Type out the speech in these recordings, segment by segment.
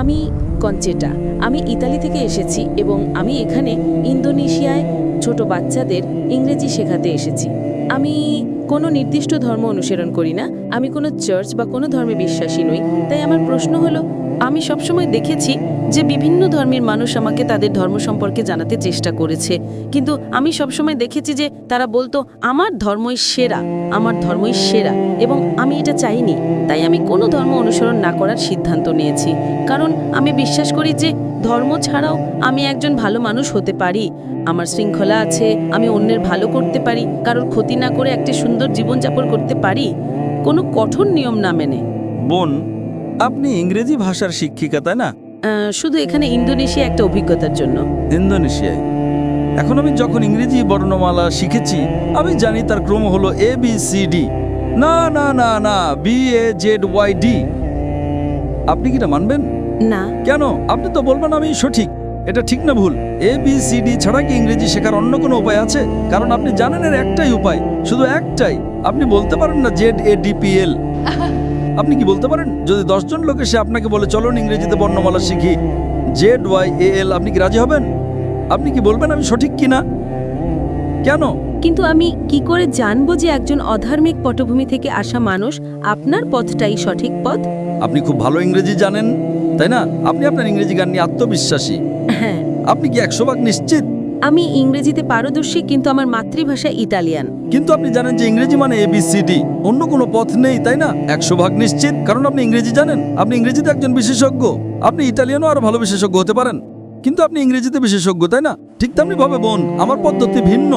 আমি কঞ্চেটা। আমি ইতালি থেকে এসেছি এবং আমি এখানে ইন্দোনেশিয়ায় ছোট বাচ্চাদের ইংরেজি শেখাতে এসেছি। আমি কোনো নির্দিষ্ট ধর্ম অনুসরণ করি না, আমি কোনো চার্চ বা কোনো ধর্মে বিশ্বাসী নই। তাই আমার প্রশ্ন হলো, আমি সবসময় দেখেছি যে বিভিন্ন ধর্মের মানুষ আমাকে তাদের ধর্ম সম্পর্কে জানাতে চেষ্টা করেছে, কিন্তু আমি সবসময় দেখেছি যে তারা বলতো আমার ধর্মই সেরা, আমার ধর্মই সেরা, এবং আমি এটা চাইনি। তাই আমি কোনো ধর্ম অনুসরণ না করার সিদ্ধান্ত নিয়েছি, কারণ আমি বিশ্বাস করি যে ধর্ম ছাড়াও আমি একজন ভালো মানুষ হতে পারি। আমার শৃঙ্খলা আছে, আমি অন্যের ভালো করতে পারি, কারোর ক্ষতি না করে একটা সুন্দর জীবনযাপন করতে পারি, কোনো কঠোর নিয়ম না মেনে। বোন, আপনি ইংরেজি ভাষার শিক্ষিকা, তাই না? শুধু এখানে ইন্দোনেশিয়া একটা অভিজ্ঞতার জন্য। ইন্দোনেশিয়ায় এখন আমি যখন ইংরেজি বর্ণমালা শিখেছি, আমি জানি তার ক্রম হলো ABCD। না না না না, BAZYD। আপনি কি এটা মানবেন? না। কেন? আপনি তো বলবেন আমি সঠিক। এটা ঠিক না ভুল? ABCD ছাড়া কি ইংরেজি শেখার অন্য কোনো উপায় আছে? কারণ আপনি জানেন এর একটাই উপায়, শুধু একটাই। আপনি বলতে পারেন না ZADPL? আপনি কি বলতে পারেন? যদি 10 জন লোক এসে আপনাকে বলে চলুন ইংরেজিতে বর্ণমালা শিখি, ZYAL, আপনি কি রাজি হবেন? আপনি কি বলবেন আমি সঠিক কিনা? কেন? কিন্তু আমি কি করে জানবো যে একজন অধার্মিক পটভূমি থেকে আসা মানুষ আপনার পথটাই সঠিক পথ? আপনি খুব ভালো ইংরেজি জানেন, তাই না? আপনি আপনার ইংরেজি গান নিয়ে আত্মবিশ্বাসী। হ্যাঁ। আপনি কি 100% নিশ্চিত? আমি ইংরেজিতে পারদর্শী, কিন্তু আমার মাতৃভাষা ইতালিয়ান। কিন্তু আপনি জানেন যে ইংরেজি মানে ABCD, অন্য কোনো পথ নেই, তাই না? 100% নিশ্চিত, কারণ আপনি ইংরেজি জানেন। আপনি ইংরেজিতে একজন বিশেষজ্ঞ। আপনি ইতালিয়ানও আরো ভালো বিশেষজ্ঞ হতে পারেন, কিন্তু আপনি ইংরেজিতে বিশেষজ্ঞ, তাই না? ঠিক তেমনি ভাবে বোন, আমার পদ্ধতি ভিন্ন।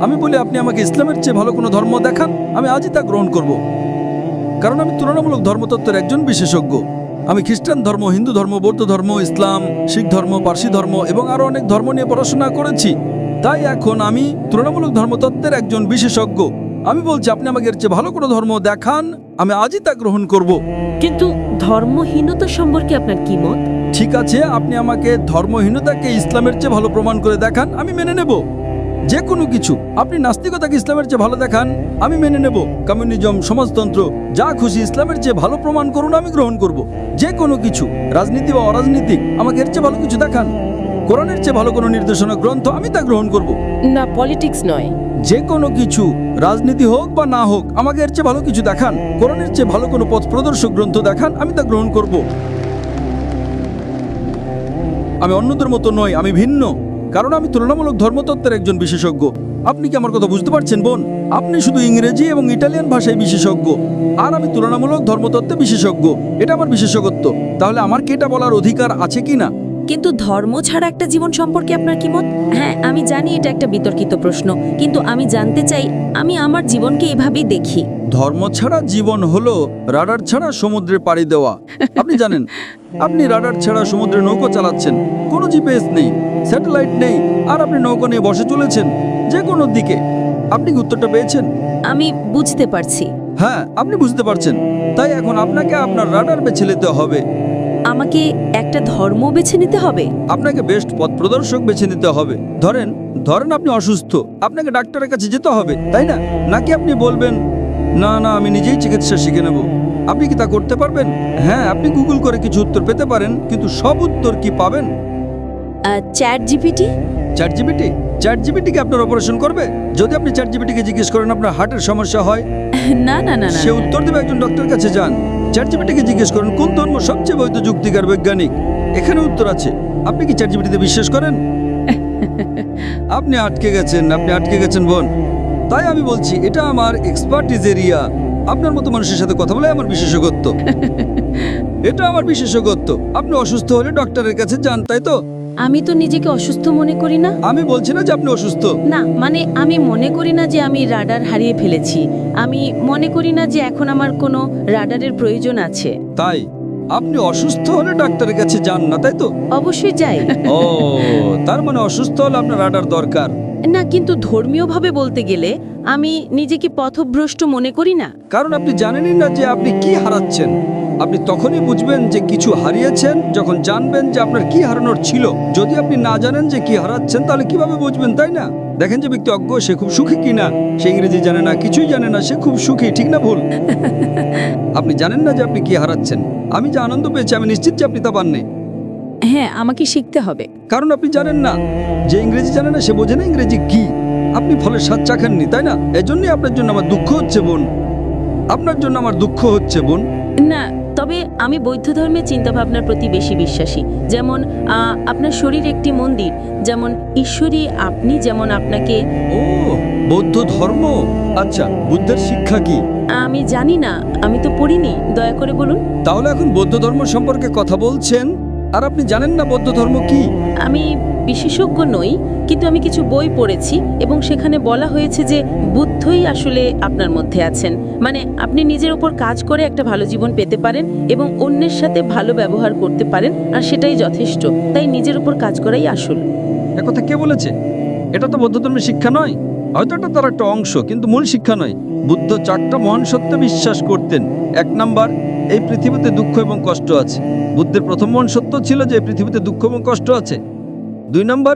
আমি বলি আপনি আমাকে ইসলামের চেয়ে ভালো কোনো ধর্ম দেখান, আমি আজই তা গ্রহণ করব, কারণ আমি তুলনামূলক ধর্মতত্ত্বের একজন বিশেষজ্ঞ। আমি খ্রিস্টান ধর্ম, হিন্দু ধর্ম, বৌদ্ধ ধর্ম, ইসলাম, শিখ ধর্ম, পার্সি ধর্ম এবং আরো অনেক ধর্ম নিয়ে পড়াশোনা করেছি। তাই এখন আমি তুলনামূলক ধর্মতত্ত্বের একজন বিশেষজ্ঞ। আমি বলছি আপনি আমাকে এর চেয়ে ভালো কোনো ধর্ম দেখান, আমি আজই তা গ্রহণ করব। কিন্তু ধর্মহীনতা সম্পর্কে আপনার কি মত? ঠিক আছে, আপনি আমাকে ধর্মহীনতাকে ইসলামের চেয়ে ভালো প্রমাণ করে দেখান, আমি মেনে নেব। যে কোনো কিছু। আপনি নাস্তিকতাকে ইসলামের চেয়ে ভালো দেখান, আমি মেনে নেব। কমিউনিজম, সমাজতন্ত্র, যা খুশি ইসলামের চেয়ে ভালো প্রমাণ করুন, আমি গ্রহণ করব। যে কোনো কিছু, রাজনীতি বা অরাজনীতিক, আমাকে এর চেয়ে ভালো কিছু দেখান। কোরআনের চেয়ে ভালো কোনো নির্দেশনা গ্রন্থ, আমি তা গ্রহণ করব। না, পলিটিক্স নয়। যে কোনো কিছু, রাজনীতি হোক বা না হোক, আমাকে এর চেয়ে ভালো কিছু দেখান। কোরআনের চেয়ে ভালো কোনো পথ প্রদর্শক গ্রন্থ দেখান, আমি তা গ্রহণ করব। আমি অন্যদের মতো নই, আমি ভিন্ন, কারণ আমি তুলনামূলক ধর্মতত্ত্বের একজন বিশেষজ্ঞ। আপনি কি আমার কথা বুঝতে পারছেন বোন? আপনি শুধু ইংরেজি এবং ইটালিয়ান ভাষায় বিশেষজ্ঞ, আর আমি তুলনামূলক ধর্মতত্ত্বে বিশেষজ্ঞ। এটা আমার বিশেষজ্ঞত্ব। তাহলে আমার কি এটা বলার অধিকার আছে কি না? কিন্তু ধর্ম ছাড়া একটা জীবন সম্পর্কে আপনার কি মত? হ্যাঁ, আমি জানি এটা একটা বিতর্কিত প্রশ্ন, কিন্তু আমি জানতে চাই। আমি আমার জীবনকে এভাবেই দেখি। ধর্ম ছাড়া জীবন হলো রাডার ছাড়া সমুদ্রে পাড়ি দেওয়া। আপনি জানেন, আপনি রাডার ছাড়া সমুদ্রে নৌকো চালাচ্ছেন, কোনো জিপিএস নেই, স্যাটেলাইট নেই, আর আপনি নৌকো নিয়ে বসে চলেছেন যে কোনো দিকে। আপনি কি উত্তরটা পেয়েছেন? আমি বুঝতে পারছি। হ্যাঁ, আপনি বুঝতে পারছেন। তাই এখন আপনাকে আপনার রাডার বেছে নিতে হবে। আমাকে একটা ধর্ম বেছে নিতে হবে? আপনাকে বেস্ট পথ প্রদর্শক বেছে নিতে হবে। ধরেন ধরেন আপনি অসুস্থ, আপনাকে ডাক্তারের কাছে যেতে হবে, তাই না? নাকি আপনি বলবেন না না, আমি নিজেই চিকিৎসা শিখে নেব? আপনি কি তা করতে পারবেন? হ্যাঁ, আপনি গুগল করে কিছু উত্তর পেতে পারেন, কিন্তু সব উত্তর কি পাবেন? Chat GPT? চ্যাট জিপিটি কি আপনার অপারেশন করবে? যদি আপনি চ্যাট জিপিটিকে জিজ্ঞেস করেন আপনার হার্টের সমস্যা হয়, না না না না, সে উত্তর দেবে একজন ডক্টরের কাছে যান। চ্যাট জিপিটিকে জিজ্ঞেস করেন কোন ধর্ম সবচেয়ে বৈধ, যুক্তিকার, বৈজ্ঞানিক, এখানে উত্তর আছে। আপনি কি চ্যাট জিপিটিতে বিশ্বাস করেন? আপনি আটকে গেছেন বোন। তাই আমি বলছি এটা আমার এক্সপার্টিজ এরিয়া। আপনার মতো মানুষের সাথে কথা বলে আমার বিশেষজ্ঞত্ব। এটা আমার বিশেষজ্ঞত্ব। আপনি অসুস্থ হলে ডক্টরের কাছে যান, তাই তো? আমি তো নিজেকে অসুস্থ মনে করি না। আমি বলছি না যে আপনি অসুস্থ। না, মানে আমি মনে করি না যে আমি রাডার হারিয়ে ফেলেছি। আমি মনে করি না যে এখন আমার কোনো রাডারের প্রয়োজন আছে। তাই আপনি অসুস্থ হলে ডাক্তারের কাছে যান না, তাই তো? অবশ্যই যাই। ও, তার মানে অসুস্থ হলে আপনার রাডার দরকার না, কিন্তু ধর্মীয়ভাবে বলতে গেলে আমি নিজেকে পথভ্রষ্ট মনে করি না। কারণ আপনি জানেনই না যে আপনি কি হারাচ্ছেন। আপনি তখনই বুঝবেন যে কিছু হারিয়েছেন যখন জানবেন যে আপনার কি হারানোর ছিল। যদি আপনি না জানেন যে কি হারাচ্ছেন, তাহলে কিভাবে বুঝবেন, তাই না? দেখেন যে ব্যক্তি অজ্ঞ, সে খুব সুখী কিনা। সে ইংরেজি জানে না, কিছুই জানে না, সে খুব সুখী, ঠিক না ভুল? আপনি জানেন না যে আপনি কি হারাচ্ছেন। আমি যে আনন্দ পেয়েছি, আমি নিশ্চিত যে আপনি তা পাননি। হ্যাঁ, আমাকে শিখতে হবে। কারণ আপনি জানেন না, যে ইংরেজি জানে না সে বোঝে না ইংরেজি কি। আপনি ফলের স্বাদ চাখাননি, তাই না? এজন্যই আপনার জন্য আমার দুঃখ হচ্ছে বোন, আপনার জন্য আমার দুঃখ হচ্ছে বোন। না, তবে আমি বৌদ্ধ ধর্মের চিন্তাভাবনার প্রতি বেশি বিশ্বাসী। যেমন আপনার শরীর একটি মন্দির, যেমন ঈশ্বরী আপনি, যেমন আপনাকে। ও, বৌদ্ধ ধর্ম। আচ্ছা, বুদ্ধের শিক্ষা কি? আমি জানি না, আমি তো পড়িনি, দয়া করে বলুন। তাহলে এখন বৌদ্ধ ধর্ম সম্পর্কে কথা বলছেন আর আপনি জানেন না বৌদ্ধ ধর্ম কি? আমি বিশেষজ্ঞ নই, কিন্তু আমি কিছু বই পড়েছি এবং সেখানে বলা হয়েছে যে বুদ্ধই আসলে আপনার মধ্যে আছেন। মানে আপনি নিজের উপর কাজ করে একটা ভালো জীবন পেতে পারেন এবং অন্যের সাথে ভালো ব্যবহার করতে পারেন, আর সেটাই যথেষ্ট। তাই নিজের উপর কাজ করাই আসল। একথা কে বলেছে? এটা তো বৌদ্ধ ধর্মের শিক্ষা নয়। হয়তো এটা তার একটা অংশ, কিন্তু মূল শিক্ষা নয়। বুদ্ধ 4টা মহান সত্যে বিশ্বাস করতেন। 1 নাম্বার, এই পৃথিবীতে দুঃখ এবং কষ্ট আছে। বুদ্ধের প্রথম মহান সত্য ছিল যে এই পৃথিবীতে দুঃখ এবং কষ্ট আছে। 2 নাম্বার,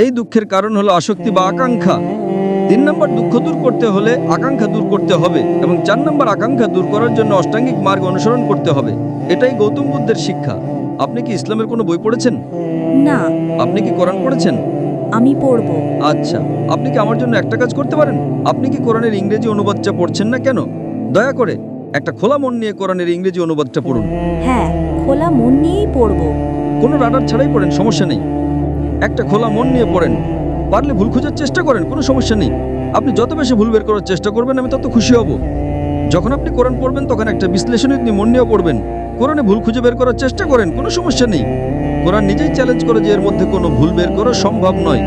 এই দুঃখের কারণ হলো আসক্তি বা আকাঙ্ক্ষা। 3 নাম্বার, দুঃখ দূর করতে হলে আকাঙ্ক্ষা দূর করতে হবে। এবং 4 নাম্বার, আকাঙ্ক্ষা দূর করার জন্য অষ্টাঙ্গিক মার্গ অনুসরণ করতে হবে। এটাই গৌতম বুদ্ধের শিক্ষা। আপনি কি ইসলামের কোনো বই পড়েছেন? না, আপনি কি কোরআন পড়েছেন? আমি পড়ব। আচ্ছা, আপনি কি আমার জন্য একটা কাজ করতে পারেন? আপনি কি কোরআনের ইংরেজি অনুবাদটা পড়ছেন না কেন? দয়া করে একটা খোলা মন নিয়ে কোরআনের ইংরেজি অনুবাদটা পড়ুন। হ্যাঁ, খোলা মন নিয়েই পড়ব। কোনো রাডার ছাড়াই পড়েন, সমস্যা নেই। একটা খোলা মন নিয়ে পড়েন। পারলে ভুল খোঁজার চেষ্টা করেন, কোনো সমস্যা নেই। আপনি যত বেশি ভুল বের করার চেষ্টা করবেন আমি তত খুশি হব। যখন আপনি কোরআন পড়বেন তখন একটা বিশ্লেষণী মন নিয়েও পড়বেন। কোরআনে ভুল খুঁজে বের করার চেষ্টা করেন, কোনো সমস্যা নেই। কোরআন নিজেই চ্যালেঞ্জ করে যে এর মধ্যে কোনো ভুল বের করা সম্ভব নয়।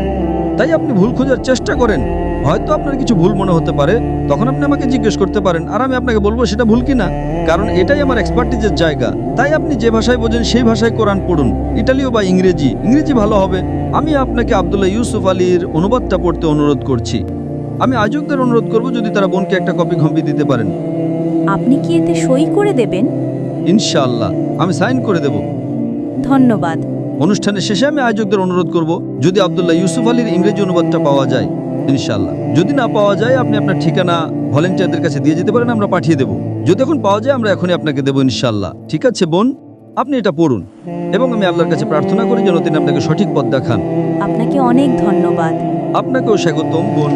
তাই আপনি ভুল খোঁজার চেষ্টা করেন। হয়তো আপনার কিছু ভুল মনে হতে পারে, তখন আপনি আমাকে জিজ্ঞেস করতে পারেন আর আমি আপনাকে বলবো সেটা ভুল কিনা। কারণ এটাই আমার এক্সপার্টিজের জায়গা। তাই আপনি যে ভাষায় বোঝেন সেই ভাষায় কোরআন পড়ুন, ইটালীয় বা ইংরেজি। ইংরেজি ভালো হবে। আমি আপনাকে আব্দুল্লাহ ইউসুফ আলীর অনুবাদটা পড়তে অনুরোধ করছি। আমি আয়োজকদের অনুরোধ করব যদি তারা বোনকে একটা কপি ঘম্পি দিতে পারেন। আপনি কি এতে সই করে দেবেন? ইনশাআল্লাহ আমি সাইন করে দেব। ধন্যবাদ। অনুষ্ঠানের শেষে আমি আয়োজকদের অনুরোধ করব যদি আব্দুল্লাহ ইউসুফ আলীর ইংরেজি অনুবাদটা পাওয়া যায়, ইনশাআল্লাহ। যদি না পাওয়া যায় আপনি আপনার ঠিকানা ভলেন্টিয়ারদের কাছে দিয়ে যেতে পারেন, আমরা পাঠিয়ে দেব। যদি এখন পাওয়া যায় আমরা এখনই আপনাকে দেবো, ইনশাআল্লাহ। ঠিক আছে বোন, আপনি এটা পড়ুন এবং আমি আল্লাহর কাছে প্রার্থনা করি যেন তিনি আপনাকে সঠিক পথ দেখান। আপনাকে অনেক ধন্যবাদ। আপনাকেও স্বাগতম বোন।